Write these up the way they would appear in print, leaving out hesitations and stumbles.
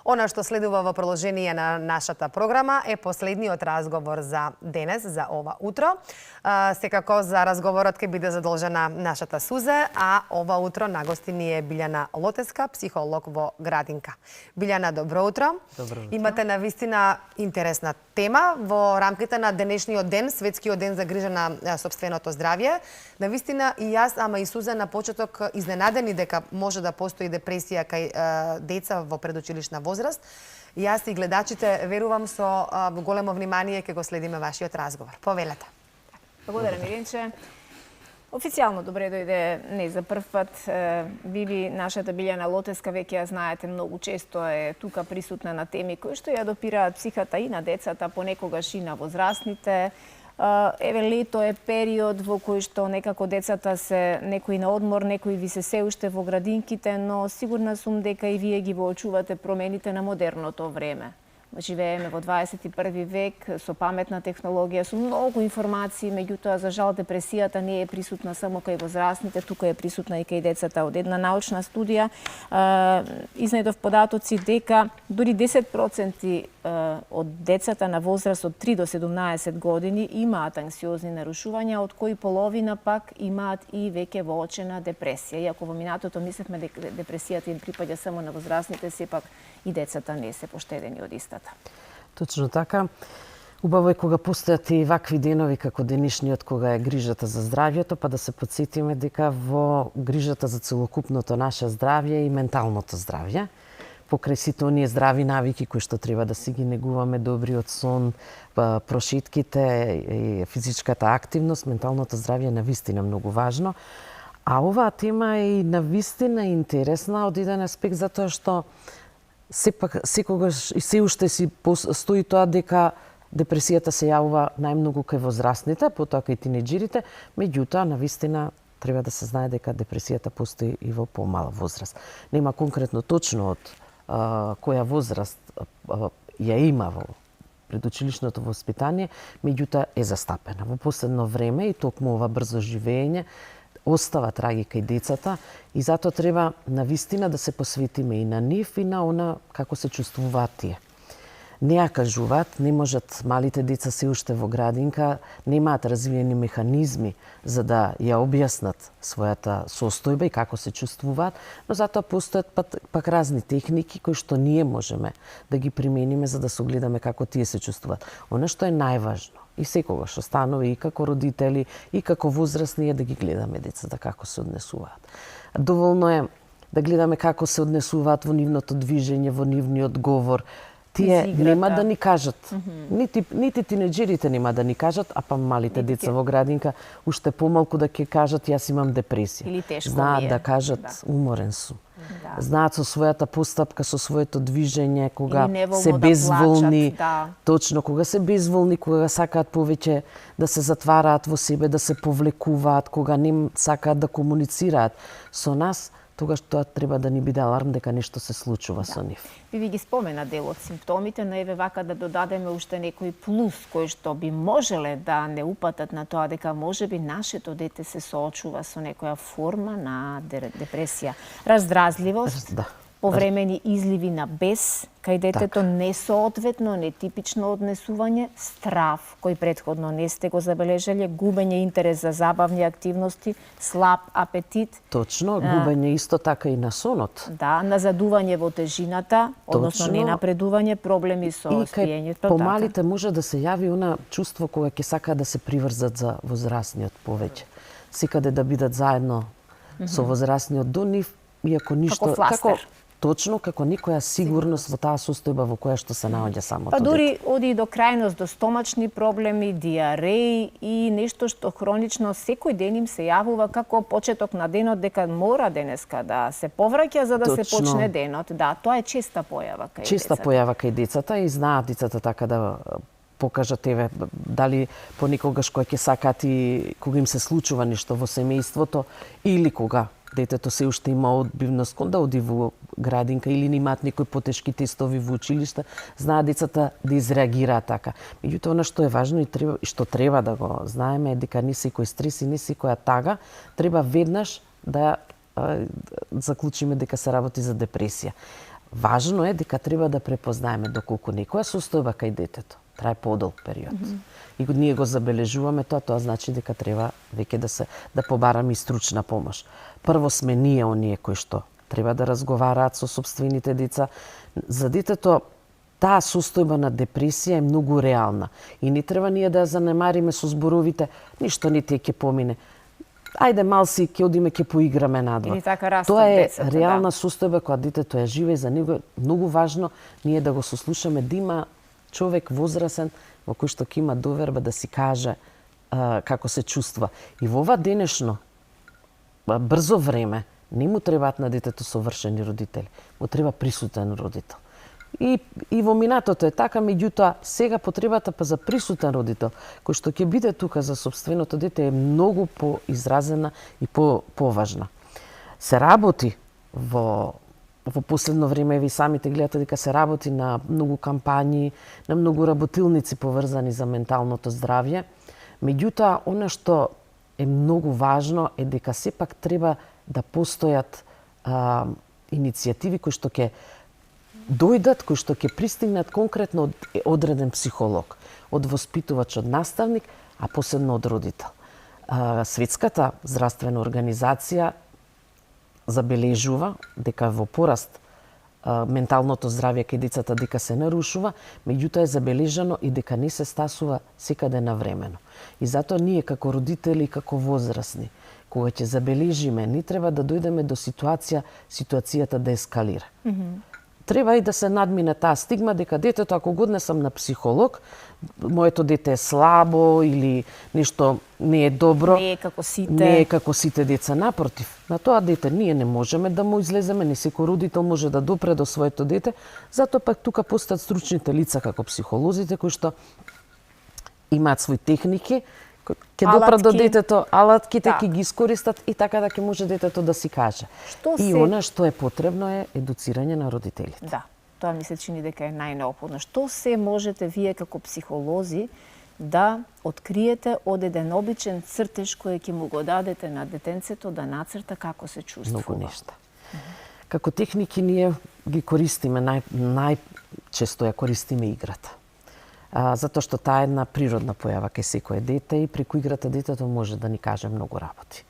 Она што следува во продолжение на нашата програма е последниот разговор за денес, за ова утро. Секако за разговорот ќе биде задолжена нашата Сузе, а ова утро на гости ни е Билјана Лотеска, психолог во Градинка. Билјана, добро утро. Добро утро. Имате навистина интересна тема во рамките на денешниот ден, светскиот ден за грижа на сопственото здравје. Навистина и јас, ама и Сузе на почеток изненадени дека може да постои депресија кај деца во предучилишна возраст. Јас и гледачите верувам со големо внимание ќе го следиме вашиот разговор. Повелете. Благодарам, Иринче. Официјално добре дојде не за прв пат. Биби, нашата Билјана Лотеска, веќе ја знаете, многу често е тука присутна на теми кои што ја допираат психата и на децата, понекогаш и на возрастните. Еве, лето е период во кој што некако децата се некои на одмор, некои ви се уште во градинките, но сигурна сум дека и вие ги воочувате промените на модерното време. Живееме во 21 век со паметна технологија, со многу информации, меѓутоа за жал депресијата не е присутна само кај возрастните, тука е присутна и кај децата. Од една научна студија изнедов податоци дека дури 10% од децата на возраст од 3 до 17 години имаат анксиозни нарушувања, од кои половина пак имаат и веќе воочена депресија. Иако во минатото мислевме дека депресијата им припаѓа само на возрастните, сепак и децата не се поштедени од истата. Точно така. Убаво е кога постојат и вакви денови како денешниот, кога е грижата за здравјето, па да се потсетиме дека во грижата за целокупното наше здравје и менталното здравје, покрај сите оние здрави навики кои што треба да си ги негуваме, добриот сон, прошетките и физичката активност, менталното здравје е навистина многу важно. А оваа тема е и навистина интересна од еден аспект, затоа што сепак секогаш и се уште си стои тоа дека депресијата се јавува најмногу кај возрастните, потоа кај тинеџерите, меѓутоа навистина треба да се знае дека депресијата постои и во помала возраст. Нема конкретно точно од која возраст ја има во предучилишното воспитание, меѓутоа е застапена. Во последно време и токму ова брзо живење остава траги кај децата и затоа треба навистина да се посветиме и на нив и на она како се чувствуваат тие. Не ја кажуваат, не можат малите деца се уште во градинка, немаат развиени механизми за да ја објаснат својата состојба и како се чувствуваат, но затоа постојат пак разни техники кои што ние можеме да ги примениме за да согледаме како тие се чувствуваат. Она што е најважно и секогаш останува и како родители и како возрастни е да ги гледаме децата како се однесуваат. Доволно е да гледаме како се однесуваат во нивното движење, во нивниот говор. Тие нема да ни кажат, нити тинеџерите нема да ни кажат, а па малите деца во градинка уште помалку да ќе кажат јас имам депресија. Или тешко знаат ми е. Да кажат уморен сум. Да. Знаат со својата постапка, со своето движење, кога се безволни, точно, кога се безволни, кога сакаат повеќе да се затвараат во себе, да се повлекуваат, кога не сакаат да комуницираат со нас, тогаш тоа треба да ни биде аларм дека нешто се случува со нив. Ви ги спомена дел од симптомите, но еве вака да додадеме уште некој плюс кој што би можеле да не упатат на тоа дека можеби нашето дете се соочува со некоја форма на депресија. Раздразливост, повремени изливи на бес, кај детето несоодветно, нетипично однесување, страв, кој претходно не сте го забележале, губење интерес за забавни активности, слаб апетит. Точно, губење исто така и на сонот. Да, назадување во тежината, односно ненапредување, проблеми со спиењето. И помалите може да се јави она чувство кога ќе сакаат да се приврзат за возрастниот повеќе. Секаде да бидат заедно со возрастниот до нив, иако ништо точно како никоја сигурност во таа состојба во која што се наоѓа самото дете. Па дури оди до крајност, до стомачни проблеми, диареи и нешто што хронично секој ден им се јавува како почеток на денот, дека мора денеска да се повраќа за да се почне денот. Да, тоа е честа појава кај децата. Честа појава кај децата и знаат децата така да покажат еве дали понекогаш кога ќе сакаат и кога им се случува нешто во семејството или кога детето се уште има одбивност кон да оди во градинка или немаат некои потешки тестови во училиште, знаат децата да изреагираат така. Меѓутоа, она што е важно и што треба да го знаеме е дека не секој стрес и не секоја тага треба веднаш да заклучиме дека се работи за депресија. важно е дека треба да препознаеме доколку некоја состојба кај детето трае подолг период. И ние го забележуваме тоа значи дека треба веќе да побараме и стручна помош. Прво сме ние оние кои што треба да разговараат со сопствените деца. За детето таа состојба на депресија е многу реална и не треба ние да ја занемариме со зборовите ништо не ти ќе помине. Ајде малси ќе одиме ќе поиграме надвор. Или така растат Тоа е децата, реална состојба кога детето е живе и за него е многу важно ние да го сослушаме, да има човек возрасен во кој што ќе има доверба да си каже како се чувства. И во ова денешно брзо време не му требаат на детето совршени родители, му треба присутен родител. И во минатото е така, меѓутоа сега потребата за присутен родител кој што ќе биде тука за сопственото дете е многу поизразена и поважна. Се работи во последно време, ви самите гледате дека се работи на многу кампањи, на многу работилници поврзани за менталното здравје. Меѓутоа, она што е многу важно е дека сепак треба да постојат иницијативи кои што ќе дојдат, кои што ќе пристигнат конкретно од одреден психолог, од воспитувач, од наставник, а посебно од родител. Светската здравствена организација забележува дека во пораст менталното здравје кај децата дека се нарушува, меѓутоа е забележано и дека не се стасува секаде навремено. И затоа ние како родители, како возрастни, кога ќе забележиме, не треба да дојдеме до ситуацијата да ескалира. Треба и да се надмине таа стигма дека детето, ако го однесам на психолог, моето дете е слабо или нешто не е добро. Не е како сите. Не е како сите деца. Напротив, на тоа дете ние не можеме да му излеземе, не секој родител може да допре до своето дете, затоа пак тука постојат стручните лица како психолозите кои што имаат свои техники, ќе допрат до детето, алатките ќе ги искористат и така да ќе може детето да си каже. И она што е потребно е едуцирање на родителите. Да, тоа ми се чини дека е најнеопходно. Што се можете вие како психолози да откриете од еден обичен цртеж кој ќе му го дадете на детенцето да нацрта како се чувствува? Многу нешта. Како техники ние ги користиме, најчесто ја користиме играта. Затоа што таа е една природна појава кај секое дете и преку играта детето може да ни каже многу работи.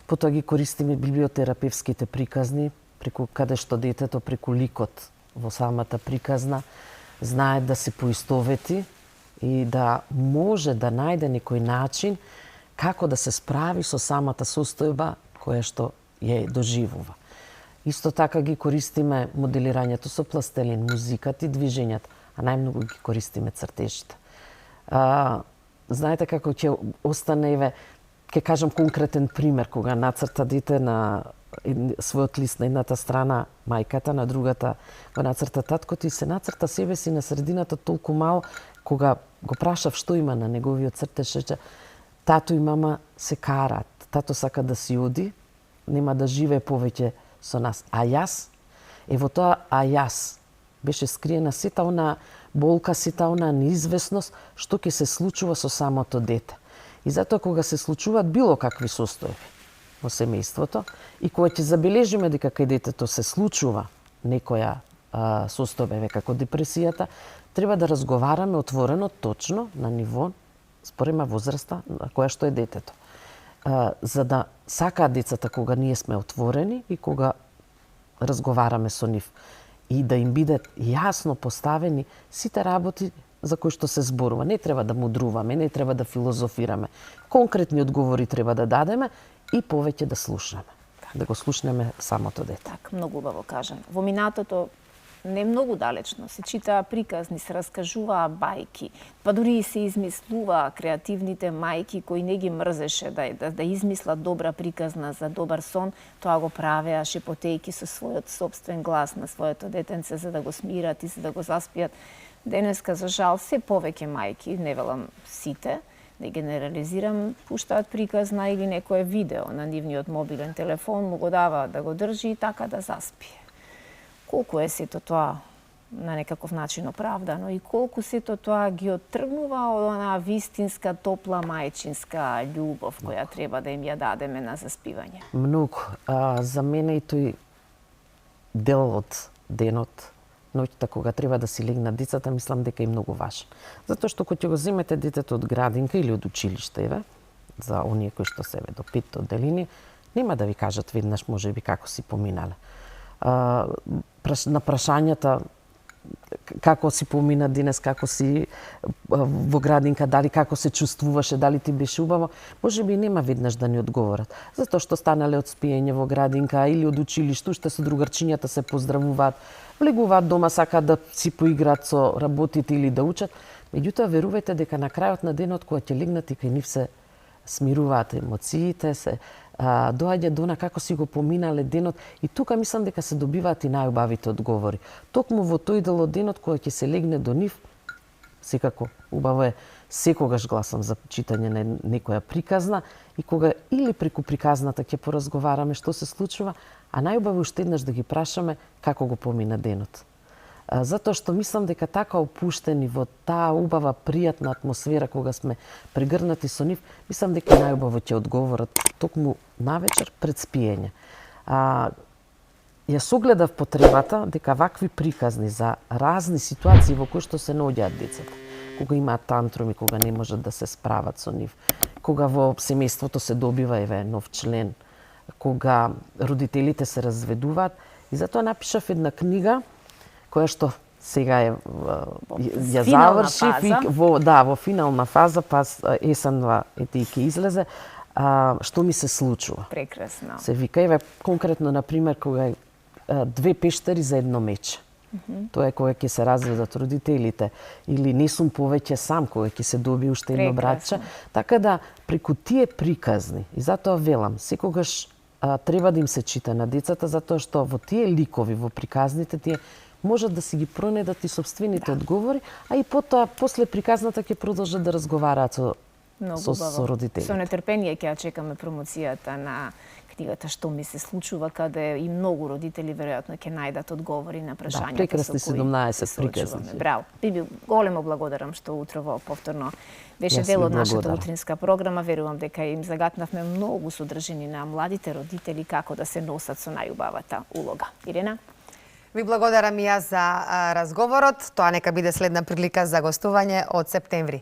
Потоа ги користиме библиотерапевските приказни, преку каде што детето преку ликот во самата приказна знае да се поистовети и да може да најде некој начин како да се справи со самата состојба која што ја доживува. Исто така ги користиме моделирањето со пластелин, музиката и движењата, а најмногу ги користиме цртежите. Знаете како ќе остане, ќе кажам конкретен пример, кога нацрта дете на својот лист на едната страна мајката, на другата го нацрта таткото и се нацрта себе си на средината толку мало, кога го прашав што има на неговиот цртеж, рече, тато и мама се караат, тато сака да си оди, нема да живее повеќе со нас. А јас, во тоа а јас, беше скриена сета она болка, сета она неизвестност што ќе се случува со самото дете. И затоа кога се случуваат било какви состојби во семејството и кога ќе забележиме дека кај детето се случува некоја состојба како депресијата, треба да разговараме отворено, точно, на ниво спорема возраста на која што е детето. За да сакаат децата кога ние сме отворени и кога разговараме со нив и да им бидат јасно поставени сите работи за кои што се зборува. Не треба да мудруваме, не треба да филозофираме. Конкретни одговори треба да дадеме и повеќе да слушнеме. Да го слушнеме самото дете. Так, многу убаво кажано. Во минатото не многу далечно се читаа приказни, се раскажуваа бајки, па дури и се измислуваа креативните мајки кои не ги мрзеше да измислат добра приказна за добар сон, тоа го правеа шепотејки со својот собствен глас на своето детенце за да го смират и за да го заспијат. Денеска, за жал, се повеќе мајки, не велам сите, не генерализирам, пуштаат приказна или некое видео на нивниот мобилен телефон, му го дава да го држи и така да заспие. Колку е сето тоа на некаков начин оправдано и колку сето тоа ги оттргнува од онаа вистинска, топла, мајчинска љубов која треба да им ја дадеме на заспивање? Многу. За мене и тој дел од денот, ноќта кога треба да си легнат децата, мислам дека е многу важен. Затоа што кога ќе го земете детето од градинка или од училиште, за оние кои што се до 5 одделение, нема да ви кажат веднаш можеби како си поминале. На прашањата како си помина денес, како си во градинка, дали како се чувствуваше, дали ти беше убаво, можеби нема веднаш да ни одговорат. Затоа што станале од спиење во градинка или од училиште, уште со другарчињата се поздравуваат, влегуваат дома, сакаат да си поиграат со работите или да учат. Меѓутоа, верувајте дека на крајот на денот, кога ќе легнат и кај нив се смируваат емоциите, се доаѓа до она како си го поминале денот и тука мислам дека се добиваат и најубавите одговори. Токму во тој дел од денот кога ќе се легне до нив, секако убаво е секогаш гласам за читање на некоја приказна и кога или преку приказната ќе поразговараме што се случува, а најубаво уште еднаш да ги прашаме како го помина денот. Затоа што мислам дека така опуштени во таа убава, пријатна атмосфера кога сме прегрнати со нив, мислам дека најубаво ќе одговорат токму навечер пред спиење. Ја согледав потребата дека вакви приказни за разни ситуации во кои што се наоѓаат децата, кога имаат тантруми, кога не можат да се справат со нив, кога во семејството се добива нов член, кога родителите се разведуваат, и затоа напишав една книга која што сега ја завршив во финална фаза, па есенва ќе излезе, што ми се случува. Прекрасно. Се вика, конкретно, например, кога две пештери за едно мече. Тоа е кога ќе се разведат родителите, или не сум повеќе сам, кога ќе се доби уште едно братче. Така да, преку тие приказни, и затоа велам, секогаш треба да им се чита на децата, затоа што во тие ликови, во приказните, тие можат да си ги пронедат и собствените одговори, а и потоа, после приказната, ќе продолжат да разговараат со родителите. Со нетрпение ќе ја чекаме промоцијата на книгата "Што ми се случува", каде и многу родители веројатно ќе најдат одговори на прашањата прекрасни 17 приказни. Браво. Биби, големо благодарам што утрово повторно беше дел од нашата утринска програма. Верувам дека им загатнавме многу содржини на младите родители како да се носат со најубавата улога. Ирена? Ви благодарам и јас за разговорот. Тоа нека биде следна прилика за гостување од септември.